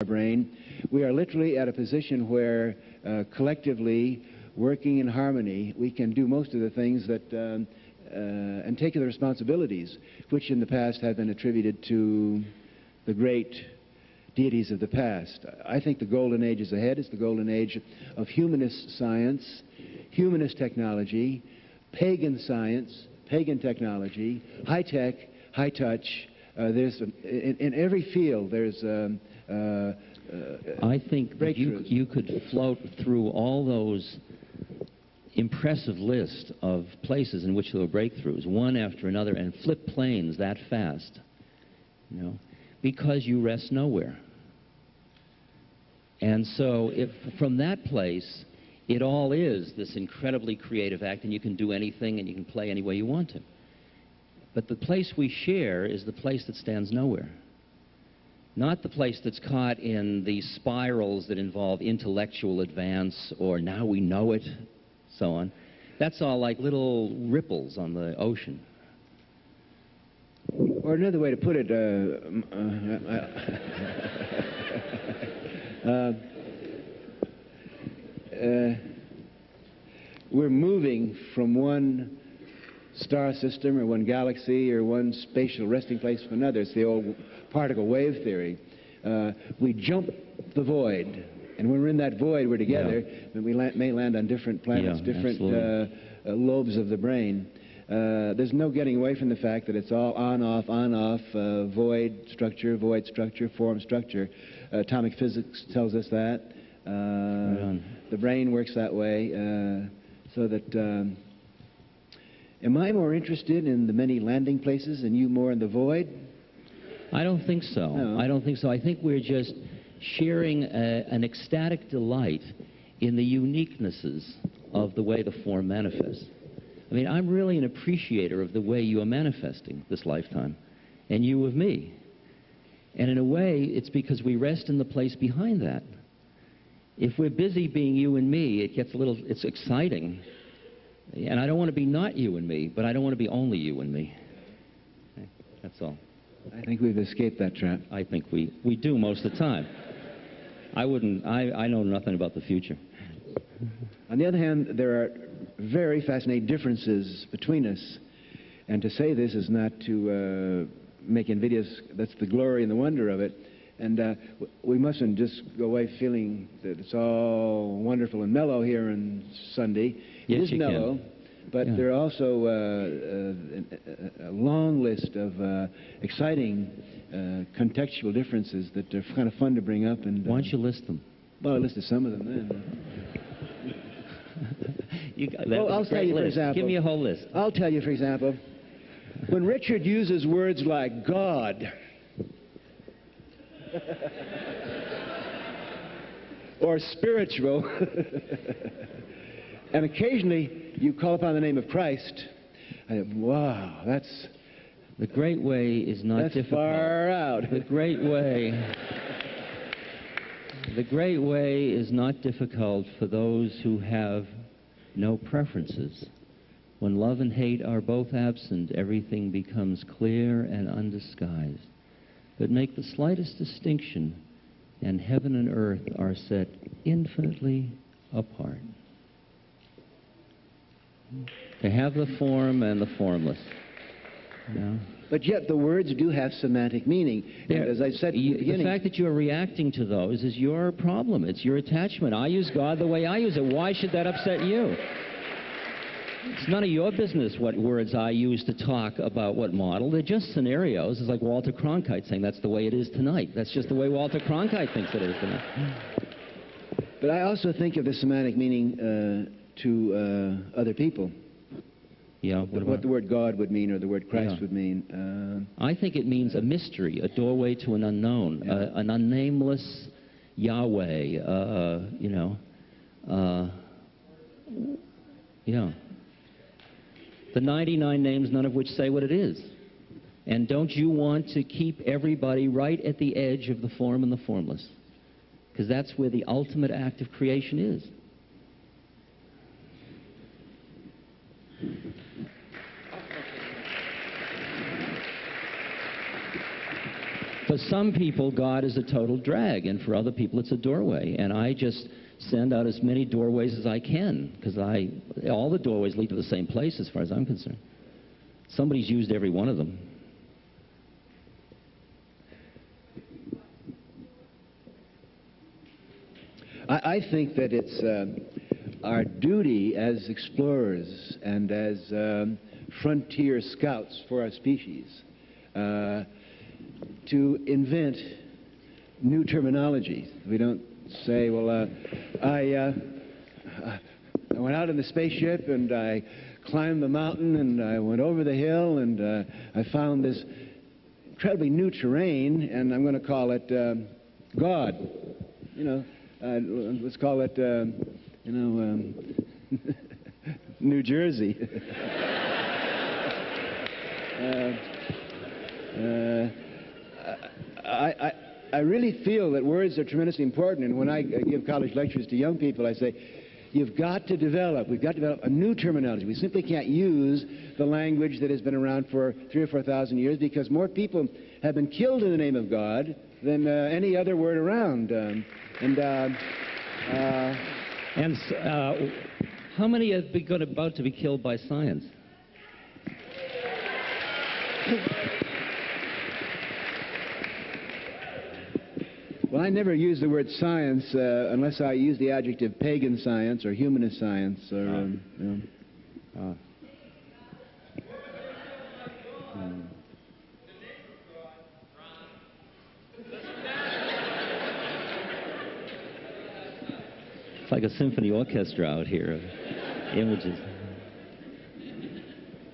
brain, we are literally at a position where collectively, working in harmony, we can do most of the things that, and take the responsibilities, which in the past have been attributed to the great deities of the past. I think the golden age is ahead. It's the golden age of humanist science, humanist technology, pagan science, pagan technology, high-tech, high-touch. In every field, there's I think that you could float through all those impressive list of places in which there were breakthroughs, one after another, and flip planes that fast, you know, because you rest nowhere. And so if from that place, it all is this incredibly creative act, and you can do anything and you can play any way you want to. But the place we share is the place that stands nowhere. Not the place that's caught in these spirals that involve intellectual advance or now we know it, so on. That's all like little ripples on the ocean. Or another way to put it, we're moving from one star system or one galaxy or one spatial resting place to another. It's the old particle wave theory. We jump the void, and when we're in that void, we're together, and we may land on different planets, different lobes of the brain. There's no getting away from the fact that it's all on-off, void structure, form structure. Atomic physics tells us that. The brain works that way, so that... am I more interested in the many landing places and you more in the void? I don't think so. No. I don't think so. I think we're just sharing an ecstatic delight in the uniquenesses of the way the form manifests. I mean, I'm really an appreciator of the way you are manifesting this lifetime, and you of me. And in a way, it's because we rest in the place behind that. If we're busy being you and me, it gets a little, it's exciting. And I don't want to be not you and me, but I don't want to be only you and me. Okay, that's all. I think we've escaped that trap. I think we do most of the time. I know nothing about the future. On the other hand, there are very fascinating differences between us. And to say this is not to make invidious, that's the glory and the wonder of it. And we mustn't just go away feeling that it's all wonderful and mellow here on Sunday. Yes, it is mellow, but there are also a long list of exciting contextual differences that are kind of fun to bring up. And why don't you list them? Well, I listed some of them then. I'll tell you, for example. Give me a whole list. I'll tell you, for example, when Richard uses words like God, or spiritual, and occasionally you call upon the name of Christ, wow, that's... The great way is not difficult. Far out. The great way is not difficult for those who have no preferences. When love and hate are both absent, everything becomes clear and undisguised. But make the slightest distinction, and heaven and earth are set infinitely apart. To have the form and the formless. You know? But yet the words do have semantic meaning. And as I said at the beginning... The fact that you're reacting to those is your problem. It's your attachment. I use God the way I use it. Why should that upset you? It's none of your business what words I use to talk about what model. They're just scenarios. It's like Walter Cronkite saying that's the way it is tonight. That's just the way Walter Cronkite thinks it is tonight. But I also think of the semantic meaning to other people. Yeah, what the word God would mean or the word Christ would mean. I think it means a mystery, a doorway to an unknown, an unnameless Yahweh, you know. The 99 names, none of which say what it is. And don't you want to keep everybody right at the edge of the form and the formless? Because that's where the ultimate act of creation is. For some people, God is a total drag, and for other people, it's a doorway. And I just send out as many doorways as I can, because all the doorways lead to the same place as far as I'm concerned. Somebody's used every one of them. I think that it's our duty as explorers and as frontier scouts for our species to invent new terminology. We don't say, well, I went out in the spaceship and I climbed the mountain and I went over the hill and I found this incredibly new terrain, and I'm going to call it God. You know, let's call it, New Jersey. I really feel that words are tremendously important, and when I give college lectures to young people, I say, we've got to develop a new terminology. We simply can't use the language that has been around for 3,000 or 4,000 years, because more people have been killed in the name of God than any other word around. How many have been about to be killed by science? Well, I never use the word science unless I use the adjective pagan science or humanist science or. It's like a symphony orchestra out here of images.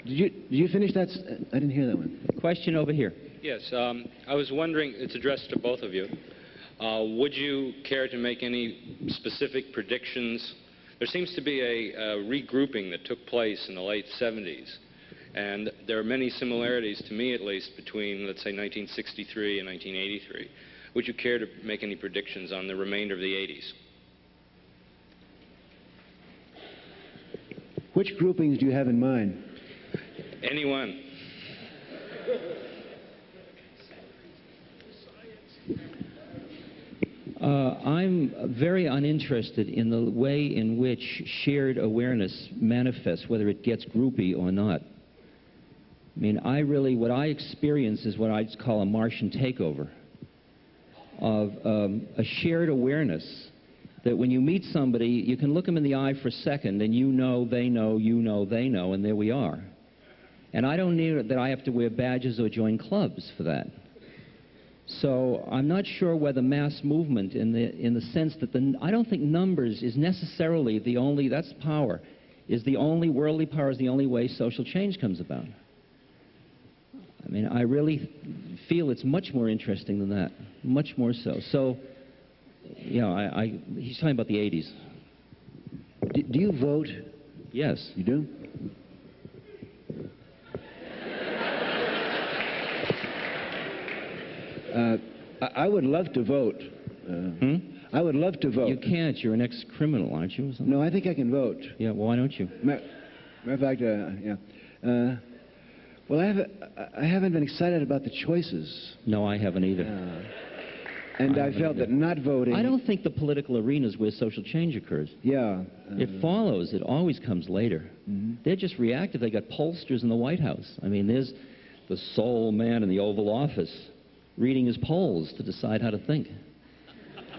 Did you finish that? I didn't hear that one. Question over here. Yes, I was wondering, it's addressed to both of you. Would you care to make any specific predictions? There seems to be a regrouping that took place in the late 70s, and there are many similarities, to me at least, between, let's say, 1963 and 1983. Would you care to make any predictions on the remainder of the 80s? Which groupings do you have in mind? Anyone. I'm very uninterested in the way in which shared awareness manifests, whether it gets groupy or not. I mean, what I experience is what I'd call a Martian takeover of a shared awareness that when you meet somebody, you can look them in the eye for a second, and you know, they know, you know, they know, and there we are. And I don't need that I have to wear badges or join clubs for that. So I'm not sure whether mass movement, in the sense that I don't think numbers is necessarily the only, that's power, is the only, worldly power is the only way social change comes about. I mean, I really feel it's much more interesting than that, much more so. So, you know, he's talking about the 80s. Do you vote? Yes. You do? I would love to vote. I would love to vote. You can't. You're an ex-criminal, aren't you? No, I think I can vote. Yeah, well, why don't you? Matter of fact, yeah. Well, I haven't been excited about the choices. No, I haven't either. And I felt that not voting... I don't think the political arena is where social change occurs. Yeah. It follows. It always comes later. Mm-hmm. They're just reactive. They got pollsters in the White House. I mean, there's the sole man in the Oval Office reading his polls to decide how to think,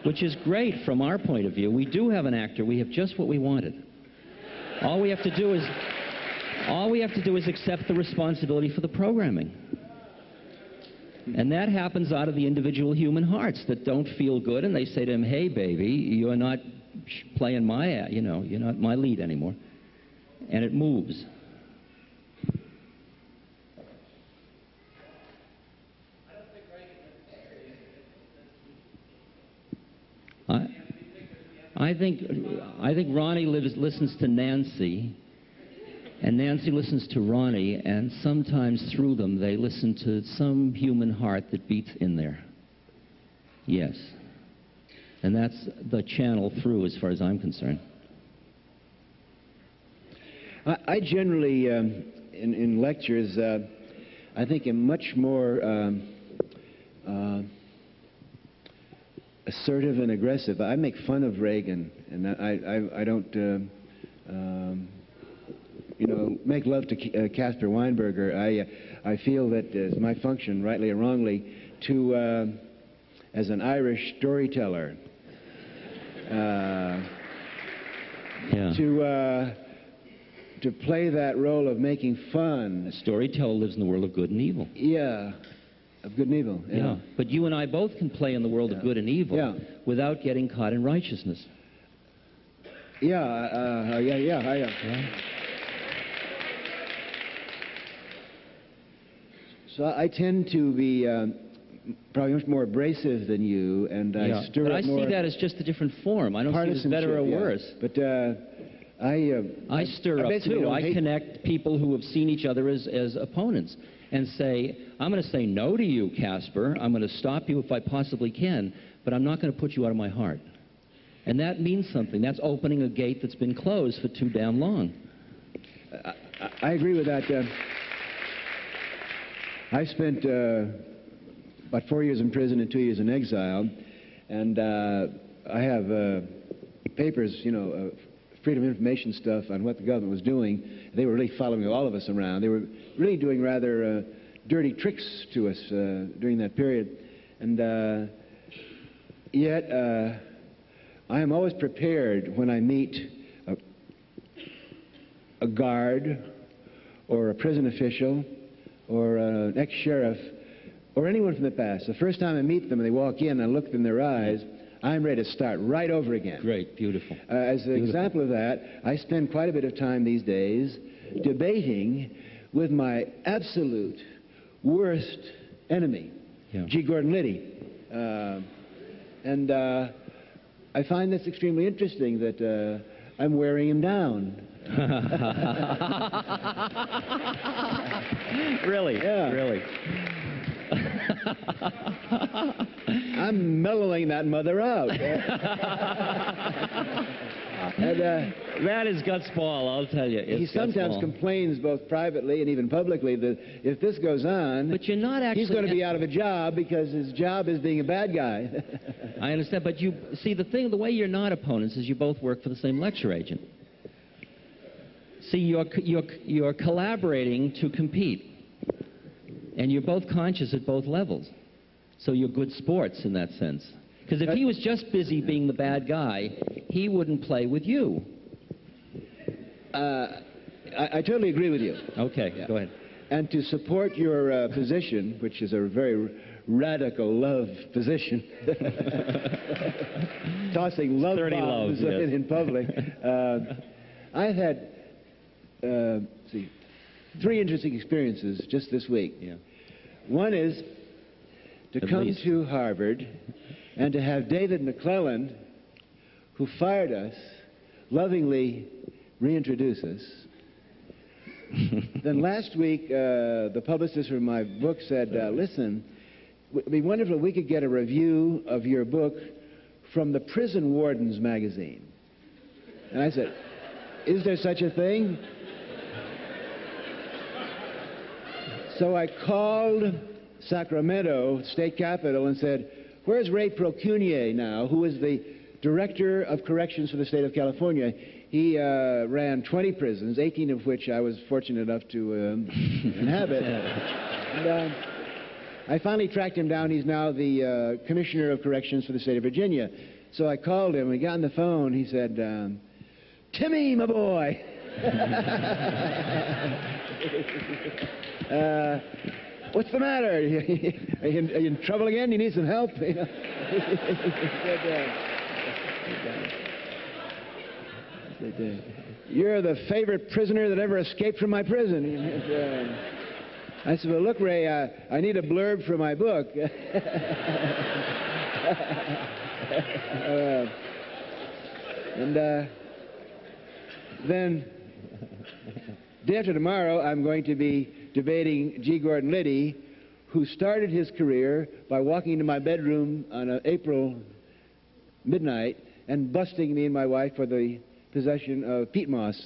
which is great from our point of view. We do have an actor. We have just what we wanted. All we have to do is accept the responsibility for the programming. And that happens out of the individual human hearts that don't feel good, and they say to him, hey, baby, you're not playing my, you're not my lead anymore. And it moves. I think Ronnie listens to Nancy, and Nancy listens to Ronnie, and sometimes through them they listen to some human heart that beats in there. Yes. And that's the channel through as far as I'm concerned. I generally, in lectures, I think am much more assertive and aggressive. I make fun of Reagan, and I don't, make love to Caspar Weinberger. I feel that it's my function, rightly or wrongly, to, as an Irish storyteller, to play that role of making fun. A storyteller lives in the world of good and evil. Yeah. Of good and evil. Yeah. But you and I both can play in the world of good and evil without getting caught in righteousness. So I tend to be probably much more abrasive than you, and I stir but up I more see that as just a different form. I don't see it as better or worse. But I stir up too. I connect people who have seen each other as opponents and say, I'm going to say no to you, Caspar. I'm going to stop you if I possibly can, but I'm not going to put you out of my heart. And that means something. That's opening a gate that's been closed for too damn long. I agree with that. I spent about 4 years in prison and 2 years in exile, and I have papers, freedom of information stuff on what the government was doing. They were really following all of us around. They were really doing rather dirty tricks to us during that period. And yet, I am always prepared when I meet a guard or a prison official or an ex-sheriff or anyone from the past. The first time I meet them and they walk in and I look in their eyes, I'm ready to start right over again. Great, beautiful. As an example of that, I spend quite a bit of time these days debating with my absolute worst enemy, G. Gordon Liddy. And I find this extremely interesting that I'm wearing him down. Really? Yeah. Really? I'm mellowing that mother out. And, that is gutsball, I'll tell you. He sometimes complains both privately and even publicly that if this goes on, but you're not actually, he's going to be out of a job because his job is being a bad guy. I understand, but you see, the way you're not opponents is you both work for the same lecture agent. See, you're collaborating to compete, and you're both conscious at both levels. So you're good sports in that sense. Because if he was just busy being the bad guy, he wouldn't play with you. I totally agree with you. Okay, go ahead. And to support your position, which is a very radical love position, tossing love bombs in public, I've had 3 interesting experiences just this week. Yeah. One is to come to Harvard and to have David McClellan, who fired us, lovingly reintroduce us. Then last week, the publicist for my book said, listen, it would be wonderful if we could get a review of your book from the Prison Wardens magazine. And I said, is there such a thing? So I called Sacramento State Capitol and said, where's Ray Procunier now, who is the Director of Corrections for the state of California? He ran 20 prisons, 18 of which I was fortunate enough to inhabit. And, I finally tracked him down. He's now the Commissioner of Corrections for the state of Virginia. So I called him. We got on the phone. He said, Timmy, my boy. What's the matter? Are you in trouble again? You need some help? He said, you're the favorite prisoner that ever escaped from my prison. I said, well, look, Ray, I need a blurb for my book. Then, day after tomorrow, I'm going to be debating G. Gordon Liddy, who started his career by walking into my bedroom on an April midnight and busting me and my wife for the possession of peat moss.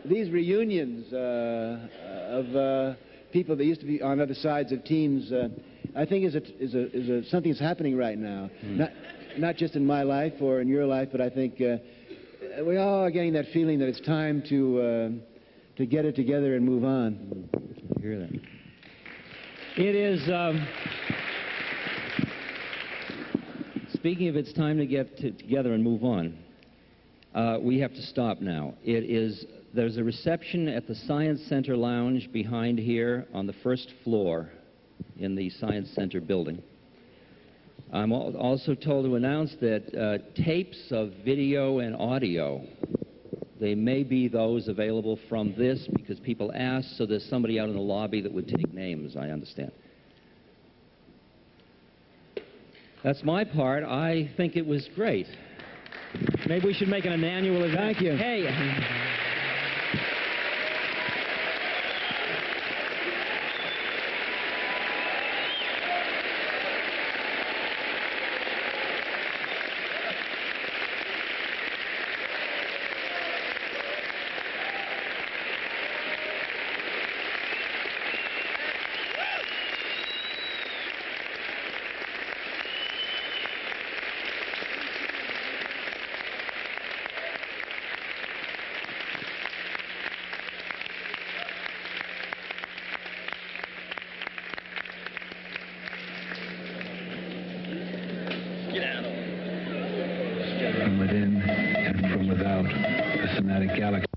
These reunions of people that used to be on other sides of teams, I think is something that's happening right now. Not just in my life or in your life, but I think we all are getting that feeling that it's time to get it together and move on. I hear that. It is. Speaking of it's time to get together and move on, we have to stop now. There's a reception at the Science Center Lounge behind here on the first floor in the Science Center building. I'm also told to announce that tapes of video and audio, they may be those available from this because people asked, so there's somebody out in the lobby that would take names, I understand. That's my part. I think it was great. Maybe we should make it an annual event. Thank you. Hey. From within and from without, the somatic galaxy.